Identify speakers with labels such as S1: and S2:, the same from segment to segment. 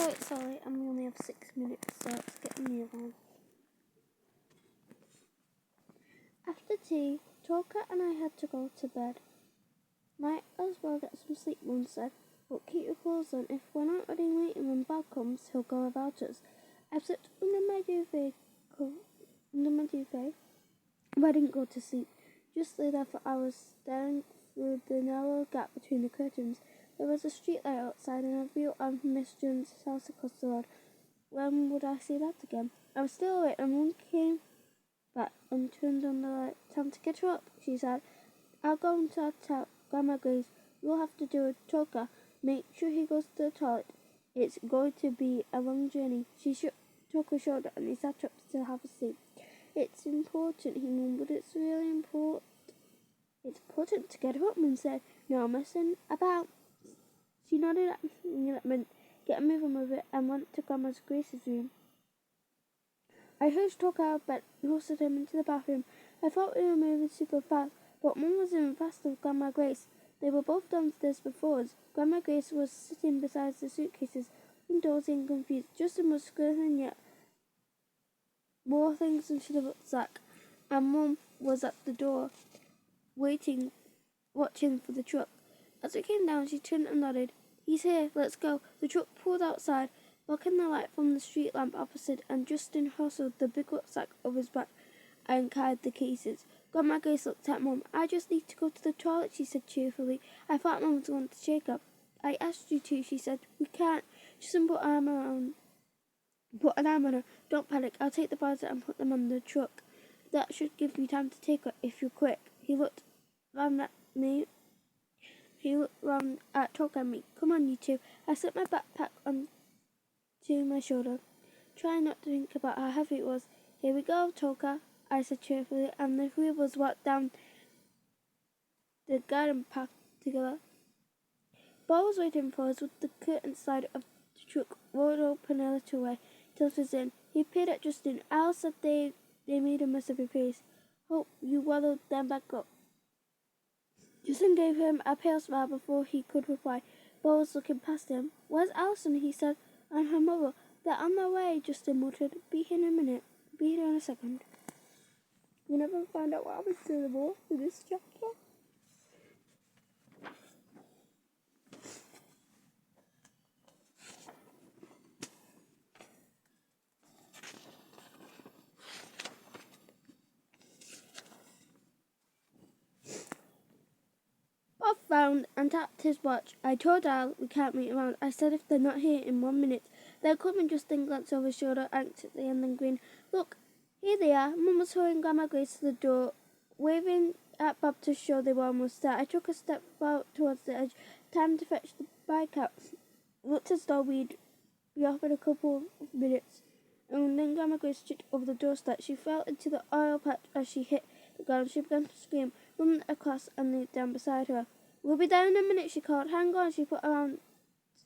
S1: it's early and we only have 6 minutes, so let's get a new one. After tea, Talker and I had to go to bed. Might as well get some sleep, Mum said, but keep your clothes on. If we're not ready waiting when Bob comes, he'll go without us. I slipped under my duvet, but I didn't go to sleep. Just lay there for hours, staring through the narrow gap between the curtains. There was a street light outside and a view of Miss Jones' house across the road. When would I see that again? I was still awake and Mum came back and turned on the light. Time to get her up, she said. I'll go and tell Grandma Grace. You'll have to do a Talker. Make sure he goes to the toilet. It's going to be a long journey. She took her shoulder and he sat up to have a sleep. It's important, he mumbled. It's really important. It's important to get her up, Mum said. No messing about. She nodded at me that meant get moving with it and went to Grandma Grace's room. I hurried Talker out of bed and hustled him into the bathroom. I thought we were moving super fast, but Mum was even faster with Grandma Grace. They were both downstairs before us. Grandma Grace was sitting beside the suitcases, dozing and confused. Justin was scurrying yet more things into the rucksack, and Mum was at the door, watching for the truck. As we came down, she turned and nodded. He's here, let's go. The truck pulled outside, blocking the light from the street lamp opposite, and Justin hustled the big rucksack over his back and carried the cases. Grandma Grace looked at Mum. I just need to go to the toilet, she said cheerfully. I thought Mum was going to shake up. I asked you to, she said. We can't. Justin put an arm on her. Don't panic. I'll take the boys and put them on the truck. That should give you time to take her if you're quick. He looked round at me. He looked round at Talker and me. Come on, you two. I slipped my backpack onto my shoulder, trying not to think about how heavy it was. Here we go, Talker, I said cheerfully, and the three of us walked down the garden path together. Bob was waiting for us with the curtain side of the truck rolled open a little way till it was in. He peered at Justin. Al said they made a mess of your face. Hope you waddled them back up. Justin gave him a pale smile before he could reply. Bob was looking past him. Where's Alison? He said. And her mother. They're on their way, Justin muttered. Be here in a minute. Be here in a second. We'll never find out what happens to them all in this chapter. Bob frowned and tapped his watch. I told Al we can't wait around. I said if they're not here in 1 minute. They're coming. Justin glanced over his shoulder anxiously and then grinned. Look, here they are. Mum was hurrying Grandma Grace to the door, waving at Bob to show they were almost there. I took a step out towards the edge. Time to fetch the bike out. Looked as though we'd be off in a couple of minutes. And then Grandma Grace tripped over the doorstep. She fell into the oil patch as she hit the ground. She began to scream. Mum went across and laid down beside her. We'll be there in a minute, she called. Hang on, she put around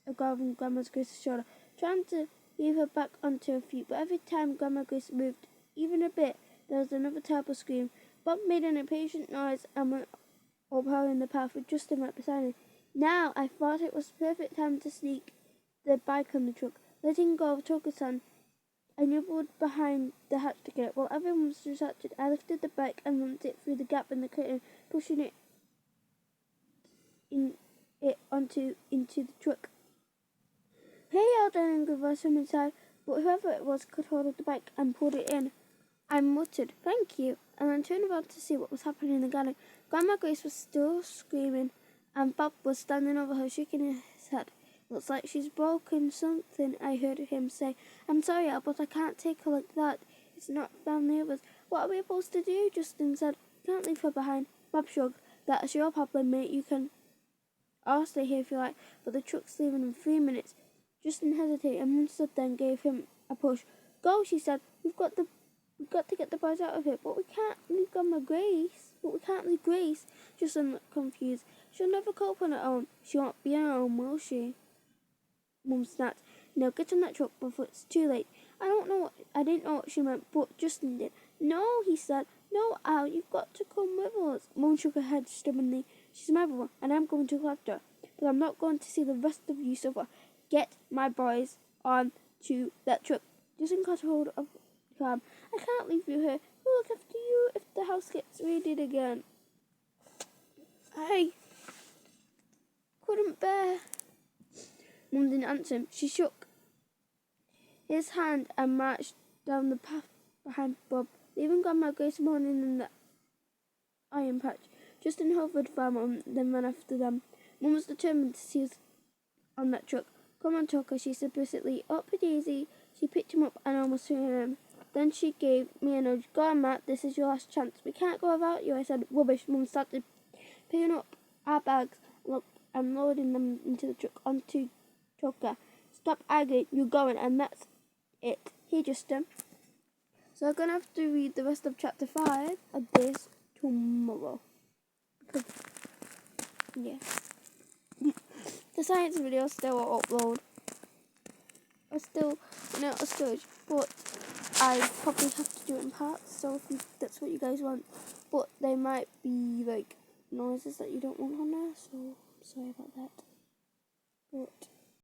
S1: a glove on Grandma Grace's shoulder, trying to heave her back onto her feet. But every time Grandma Grace moved even a bit, there was another terrible scream. Bob made an impatient noise and went up her in the path with Justin right beside him. Now I thought it was the perfect time to sneak the bike on the truck. Letting go of Talker's hand, I nibbled behind the hatch to get it. While everyone was distracted, I lifted the bike and lumped it through the gap in the curtain, pushing it into the truck. Hey, yelled an angry voice from inside, but whoever it was could hold up the bike and pulled it in. I muttered, thank you, and then turned around to see what was happening in the garden. Grandma Grace was still screaming, and Bob was standing over her, shaking his head. Looks like she's broken something, I heard him say. I'm sorry, Al, but I can't take her like that. It's not family of us. What are we supposed to do? Justin said. Can't leave her behind. Bob shrugged. That's your problem, mate. You can all stay here if you like, but the truck's leaving in 3 minutes. Justin hesitated and Mum stood there and gave him a push. Go, she said. We've got to get the boys out of here, but we can't leave Grandma Grace. Justin looked confused. She'll never cope on her own. She won't be on her own, will she? Mum snapped. No, get on that truck before it's too late. I didn't know what she meant, but Justin did. No, he said. No, Al, you've got to come with us. Mum shook her head stubbornly. She's my brother, and I'm going to look after her. But I'm not going to see the rest of you suffer. Get my boys on to that truck. Justin caught hold of the arm. I can't leave you here. Who'll look after you if the house gets raided again? I couldn't bear. Mum didn't answer him. She shook his hand and marched down the path behind Bob, leaving Grandma Grace mourning in the iron patch. Justin hovered for a moment, then ran after them. Mum was determined to see us on that truck. Come on, Tucker, she said briskly. Up with Daisy. She picked him up and almost threw him. Then she gave me a nudge. Go on, Matt, this is your last chance. We can't go without you, I said. Rubbish. Mum started picking up our bags and loading them into the truck onto Tucker. Stop arguing, you're going, and that's it. Here, Justin. So I'm going to have to read the rest of chapter 5 of this tomorrow. Because, yeah. The science video still will upload. I still out of storage, but I probably have to do it in parts, so if that's what you guys want. But there might be like noises that you don't want on there, so I'm sorry about that. But